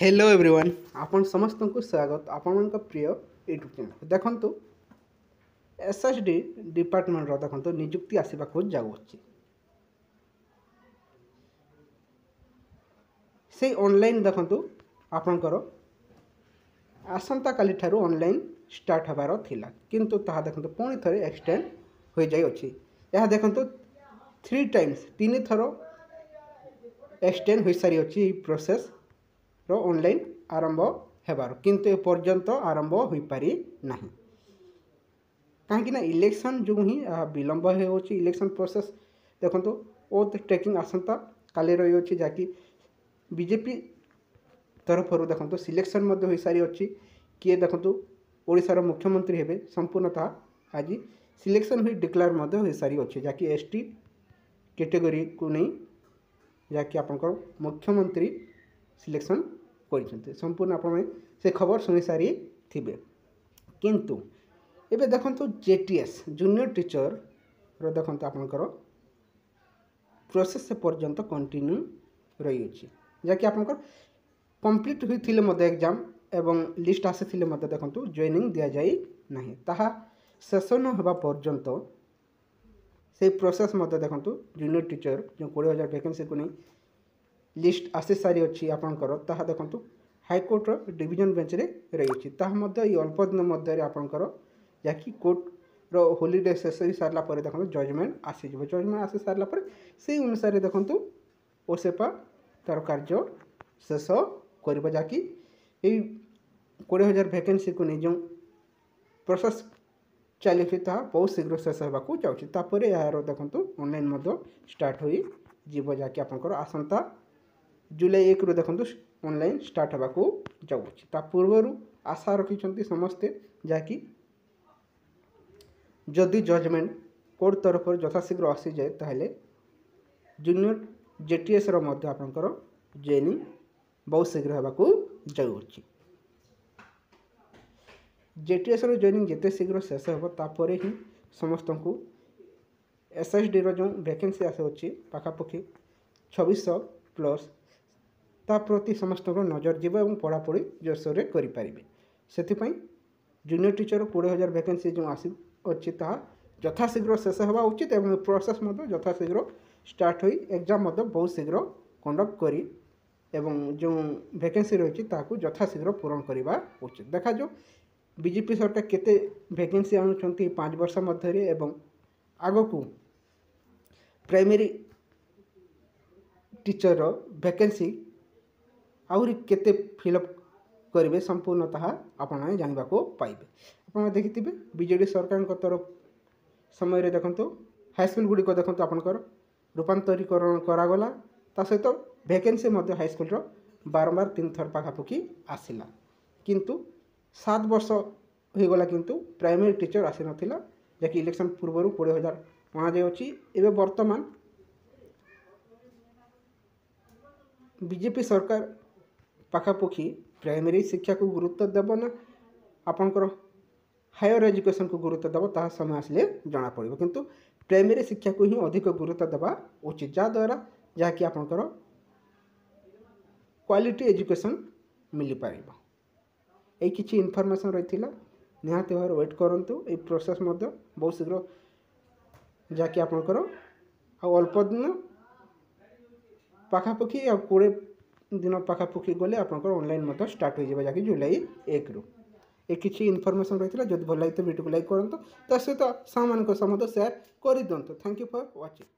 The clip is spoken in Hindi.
हेलो एवरीवन आपण समस्त को स्वागत आपण प्रिय यूट्यूब चैनल देखंतु एसएसडी डिपार्टमेंट रो देखंतु नियुक्ति आसीबा को जाउछि से ऑनलाइन देखंतु आपनकर आसंता काली ठारू ऑनलाइन स्टार्ट हबार थिला किंतु ताहा देखंतु पुणी थरे एक्सटेंड हो जाई अछि यह देखंतु 3 टाइम्स 3 थरो एक्सटेंड हो सारी अछि प्रोसेस रो ऑनलाइन आरंभ हेबार किंतु ए पर्यंत आरंभ हो पारि नाही कहीं इलेक्शन जो ही विलंब होची इलेक्शन प्रोसेस देखंतु ओथ टेकिंग आसंता काली रही अछि जाकी बीजेपी तरफ देखंतु सिलेक्शन मध्य हो सारी अछि किए देखंतु ओडिसा रो मुख्यमंत्री हेबे संपूर्णतः आज सिलेक्शन भी डिक्लेयर मध्य हो सारी अछि जाकी एसटी कैटेगरी को नहीं जाकी आपनकर मुख्यमंत्री सिलेक्शन कर संपूर्ण आप से खबर शुणी सारी थिबे किंतु एबे देखंतु जेटीएस जूनियर टीचर रो देखंतु आपनकर प्रोसेस से पर्यंत कंटिन्यू रही अछि जाकी आपनकर कंप्लीट हुई थिले मते एग्जाम एवं लिस्ट आसे थिले मते देखंतु जॉइनिंग दिया जाई नाही ताहा सेशन होबा पर्यंत से प्रोसेस मते देखंतु जूनियर टीचर जो 20000 वैकेंसी को नहीं लिस्ट आसी सारी अच्छी आपंकर ताहा देखंतु हाईकोर्ट रो डिवीजन बेंच रे रही अछि ताहा मध्य ई अल्प दिन मध्य रे आपंकर जाकी कोर्ट रो हॉलिडे शेष हो सारला परे देखंतु जजमेंट आसी जबो जजमेंट आसी सारला परे से अनुसार देखंतु ओसेपा तार कार्य शेष करबा जाकी ए 20000 वैकेंसी को नै जो प्रोसेस चली था बहुत शीघ्र शेष होगा जाऊँगी तापर यार देखंतु ऑनलाइन मध्य स्टार्ट होई जीव जाकी आपंकर आसंता जुलाई 1 रु देखंतु ऑनलाइन स्टार्ट होगा जाऊँगी ता पूर्वर आशा रखिंट समस्ते जाकि जदि जजमेंट कोर्ट तरफ यथाशीघ्र आसी जाए ताहले जूनियर जेटीएस रो मध्य आपंकर जॉइनिंग बहुत शीघ्र होगा जाऊँगी जेटीएस रो जॉइनिंग जिते शीघ्र शेष हो तापर ही समस्त को एसएसडी रो जो वैकेंसी आसे अच्छी पाखापाखि 2600 प्लस ता प्रति समस्त नजर जीव और पढ़ापढ़ी जोरसोर करें से जूनियर टीचर 20000 वैकेंसी जो आसी अच्छी ताहा यथाशीघ्र शेष होगा उचित एवं प्रोसेस यथाशीघ्र स्टार्ट होई एग्जाम बहुत शीघ्र कंडक्ट करी एवं जो वैकेंसी रही यथाशीघ्र पूरण करने उचित देखा जो बीजेपी सरकार केते वैकेंसी आणुछंती 5 वर्ष मध्य एवं आग को प्राइमरी टीचर वैकेंसी आउरी केते फिलअप करेंगे संपूर्णतः आपने जानवा पाइबे आप देखिथे बीजेडी सरकार तरफ समय देखंतु हाईस्कल गुड़ी को देखंतु आपनकर रूपांतरीकरण करागला ता सहित वैकेंसी मध्य हाईस्कल रो बारंबार 3 थर पाखापाखि आसिला किंतु 7 वर्ष हो गला किंतु प्राइमरी टीचर आसी नथिला जैकि इलेक्शन पूर्व 20000 अणा जाय अछि एबे वर्तमान बीजेपी सरकार पाखापाखि प्राइमरी शिक्षा को गुरुत्व देव ना आपनकर हायर एजुकेशन को गुरुत्व देव ता समय आसले जना पड़िबो किंतु प्राइमरी शिक्षा को ही अधिक गुरुत्व देवा उचित जहाँद्वारा जहाँकि आपनकर क्वालिटी एजुकेशन मिल पारिबो ए किछि इनफॉरमेशन रहिथिला निहाती भाव वेट करंतु ए प्रोसेस मध्य बहुत शीघ्र जहाँकि आपनकर अल्प दिन पाखापाखि 20 दिन पाखापाखि गले आपनकर ऑनलाइन मत स्टार्ट हो जाए जाकि जुलाई 1 रु ए किछि इनफॉरमेशन रहिथिला जदि भल लागित वीडियो को लाइक करंतु ता सहित सामान को समस्त शेयर कर दियंतु थैंक यू फॉर वाचिंग।